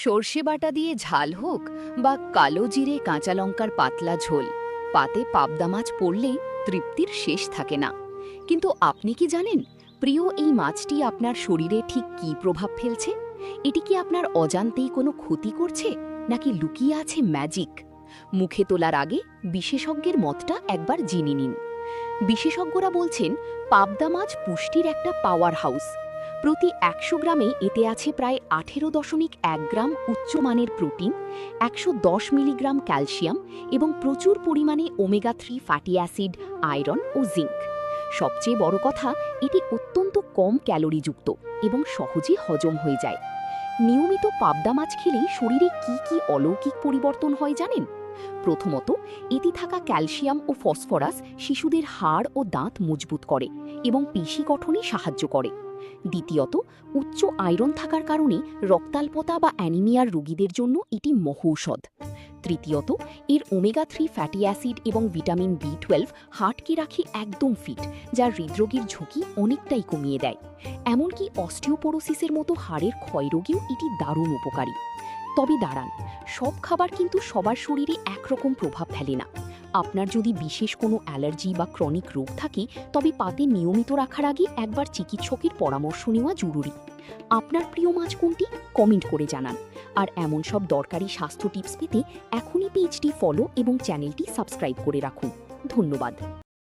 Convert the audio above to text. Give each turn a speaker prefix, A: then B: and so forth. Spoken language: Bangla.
A: সর্ষে বাটা দিয়ে ঝাল হোক বা কালো জিরে কাঁচা লঙ্কার পাতলা ঝোল, পাতে পাবদা মাছ পড়লে তৃপ্তির শেষ থাকে না। কিন্তু আপনি কি জানেন প্রিয় এই মাছটি আপনার শরীরে ঠিক কী প্রভাব ফেলছে? এটি কি আপনার অজান্তেই কোনো ক্ষতি করছে, নাকি লুকিয়ে আছে ম্যাজিক? মুখে তোলার আগে বিশেষজ্ঞের মতটা একবার জেনে নিন। বিশেষজ্ঞরা বলছেন পাবদা মাছ পুষ্টির একটা পাওয়ার হাউস। প্রতি ১০০ গ্রামে এতে আছে প্রায় ১৮.১ গ্রাম উচ্চমানের প্রোটিন, ১১০ মিলিগ্রাম ক্যালসিয়াম এবং প্রচুর পরিমাণে ওমেগা-3 ফ্যাটি অ্যাসিড, আয়রন ও জিঙ্ক। সবচেয়ে বড় কথা, এটি অত্যন্ত কম ক্যালোরিযুক্ত এবং সহজে হজম হয়ে যায়। নিয়মিত পাবদা মাছ খেলে শরীরে কি কি অলৌকিক পরিবর্তন হয় জানেন? প্রথমত, এতে থাকা ক্যালসিয়াম ও ফসফরাস শিশুদের হাড় ও দাঁত মজবুত করে এবং পেশি গঠনে সাহায্য করে। দ্বিতীয়ত, উচ্চ আয়রন থাকার কারণে রক্তাল্পতা বা অ্যানিমিয়ার রোগীদের জন্য এটি মহৌষধ। তৃতীয়ত, এর ওমেগা-3 ফ্যাটি অ্যাসিড এবং ভিটামিন বি12 হার্টকে রাখে একদম ফিট, যা হৃদরোগের ঝুঁকি অনেকটাই কমিয়ে দেয়। এমনকি অস্টিওপোরোসিসের মতো হাড়ের ক্ষয়রোগেও এটি দারুণ উপকারী। তবে দাঁড়ান, সব খাবার কিন্তু সবার শরীরে একরকম প্রভাব ফেলে না। আপনার যদি বিশেষ কোনো অ্যালার্জি বা ক্রনিক রোগ থাকে, তবে পাতে নিয়মিত রাখার আগে একবার চিকিৎসকের পরামর্শ নেওয়া জরুরি। আপনার প্রিয় মাছ কোনটি? কমেন্ট করে জানান। আর এমন সব দরকারি স্বাস্থ্য টিপস পেতে এখনই পেজটি ফলো এবং চ্যানেলটি সাবস্ক্রাইব করে রাখুন। ধন্যবাদ।